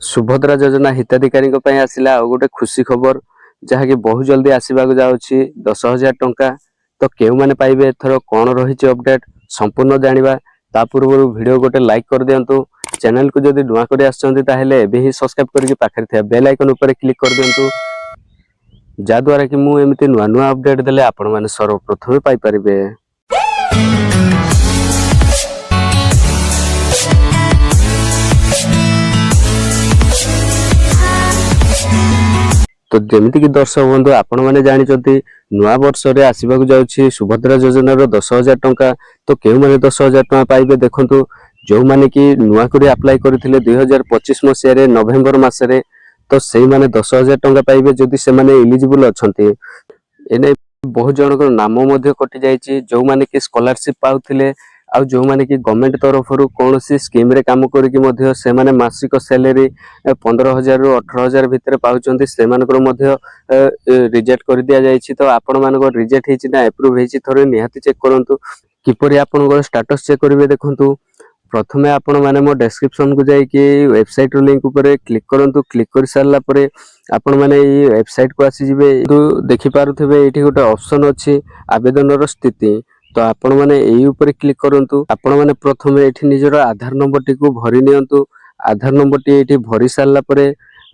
सुभद्रा योजना हिताधिकारी आसला आ गोटे खुशी खबर जहाँकि बहुत जल्दी आसवाक जाऊँगी 10,000 टंका। तो क्यों मैंने पाइबे एथर कौन रही अपडेट संपूर्ण जाना ता पूर्व वीडियो गोटे लाइक कर दिंतु। चैनल को जब नुआ कर ही सब्सक्राइब करके पाखे बेल आइकन उपर क्लिक कर दिंतु जहाद्वारा कि मुझे नुआ नुआ अपडेट देले आपण मैंने सर्वप्रथम पाइपर। तो जमीती कि दर्शक बंधु आपण मैंने जानते नुआ वर्ष रे आसवाक जाऊँगी सुभद्रा योजनार 10,000 टंका। तो क्यों मैंने 10,000 टंका पाइबे देखंतु जो माने कि नुआ करे अप्लाई करथिले 2025 मसीह नवेम्बर मासरे तो से माने 10,000 टंका पाइबे जदि से माने एलिजिबल अछंती। एने बहुत जनकर नाम मध्य कटि जाइछि जो माने कि स्कॉलरशिप पाउथिले आ जो माने कि गवर्नमेंट तरफ कौन सी स्कीम रे काम करके मध्य से माने मासिक सैलरी 15,000 रु 18,000 भितर पाउचंती से मानकर मध्य रिजेक्ट कर दिया जाइछि। तो आपण मानकर रिजेक्ट हेछि ना अप्रूव हेछि थोड़े निहाती चेक करंतु किपरि आपनकर स्टेटस चेक करिवे देखंतु। प्रथमे आपण माने मो डिस्क्रिप्शन को जाई कि वेबसाइट रो लिंक ऊपर क्लिक करंतु। क्लिक कर सारला परे आपण माने ई वेबसाइट को आसी जिवे तो देखि पारुथिबे एठी गोटे ऑप्शन अछि आवेदन रो स्थिति। तो आपण माने एई ऊपर क्लिक करंतु। आपण माने प्रथमे एठी निजर आधार नंबर टी को भरि नियंतु। आधार नंबर टी एठी भरि सारला परे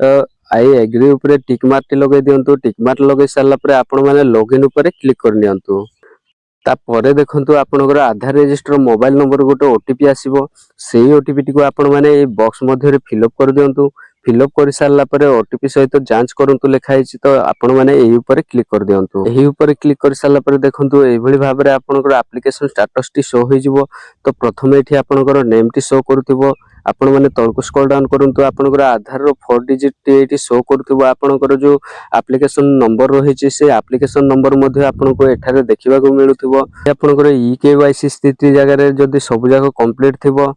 आई एग्री ऊपर टिक मार्क टी लगे दियंतु। टिक मार्क लगे सारला परे आपण माने लॉगिन ऊपर क्लिक कर नियंतु। तापर देखंतु आपनकर आधार रजिस्टर मोबाइल नंबर गोटे ओटीपी आसीबो सेही ओटीपी टी को आपण माने ए बॉक्स मध्ये रे फिल अप कर दियंतु। फिल अप कर सारला परे ओटीपी सहित जांच करंतु लेखा हिची। तो आपण माने एही ऊपर क्लिक कर दियंतु। एही ऊपर क्लिक कर सारला परे देखंतु एई भली भाबरे आपनकर एप्लीकेशन स्टेटस टी शो होई जिवो। तो प्रथमे एठी आपनकर नेम टी शो करथिबो। आपण माने तळको स्क्रॉल डाउन करंतु आपनकर आधार रो 4 डिजिट टी एठी शो करथिबो। आपनकर जो एप्लीकेशन नंबर रहिछि से एप्लीकेशन नंबर मध्ये आपनको एठारे देखिबा को मिलुथिबो। आपनकर ई केवाईसी स्थिति जगह रे जदी सब जाक कंप्लीट थिबो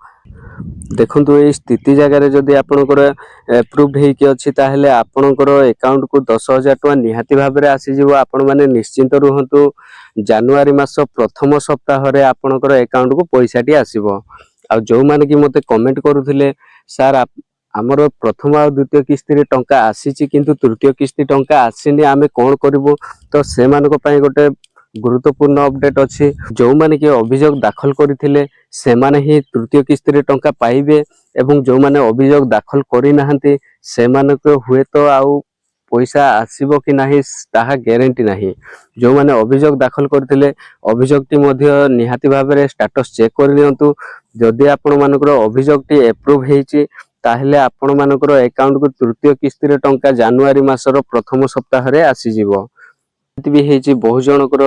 देखंतु ए स्थिति जगह रे जदी आपनकर अप्रूव्ड हेकि अछि ताहेले आपनकर अकाउंट को 10,000 टका निहाती भाबरे आसी जिवो। आपण माने निश्चिंत रहंतु जनवरी मास प्रथम सप्ताह रे आपनकर अकाउंट को पैसाटी आसीबो। आ जो माने कि मते कमेंट करूथिले सर आमर प्रथम आ द्वितीय किस्ती रे टंका आसीछि किंतु तृतीय किस्ती टंका आसीनी आमे कोन करिवो। तो से मानको पय गोटे गुरुत्वपूर्ण अपडेट अछि जो माने कि अभियोग दाखल करिथिले से माने ही तृतीय किस्ती रे टंका पाइबे एवं जो माने अभियोग दाखल करि नाहंती से मानको हुए तो आउ पैसा आसीबो कि नाही ताहा ग्यारंटी नाही। जो माने अभियोग दाखल करथिले अभियोग टी मध्ये निहाती भाबरे स्टेटस चेक कर लियंतु। जदि आपण मानकर अभियोग टी अप्रूव हेछि ताहेले आपण मानकर अकाउंट को तृतीय किस्ती रे टंका जनवरी मासर प्रथम सप्ताह रे आसी जिवो। भी हेछि बहुत जनकर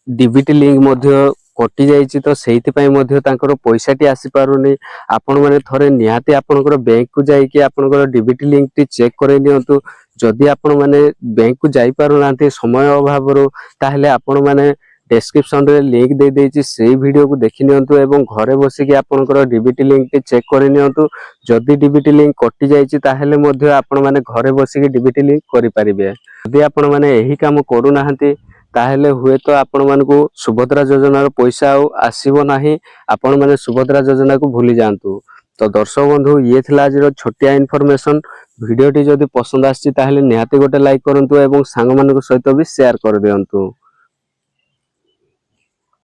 डीबीटी लिंक मध्ये कटि जाइछि तो सेहिति पय मध्ये तांकर पैसाटी आसी पारुनी। आपण माने थरे निहाती आपनकर बैंक को जाई कि आपनकर डीबीटी लिंक टी चेक करे नियंतु। जदि आपण माने बैंक को जाई पारु नांती समय अभाव रो ताहेले आपण माने डिस्क्रिप्शन रे लिंक दे देछि से वीडियो को देखि नियंतु एवं घरे बसी कि आपनकर डीबीटी लिंक टी चेक करे नियंतु। जदि डीबीटी लिंक कटि जाइछि ताहेले मध्ये आपण माने घरे बसी कि डीबीटी लिंक करि परिबे। जदि आपण माने एही काम करू नाहंती ताहेले हुए तो आपण मानकु सुभद्रा योजनार पैसा आसीबो नाही। आपण माने सुभद्रा योजना को भूली जांतु। तो दर्शक बंधु ये थिला आज छोटिया इन्फॉर्मेशन। वीडियो टी जदि पसंद आछि ताहेले निहाती गोटे लाइक करंतु एवं सांग मानक सहित भी शेयर कर दियंतु।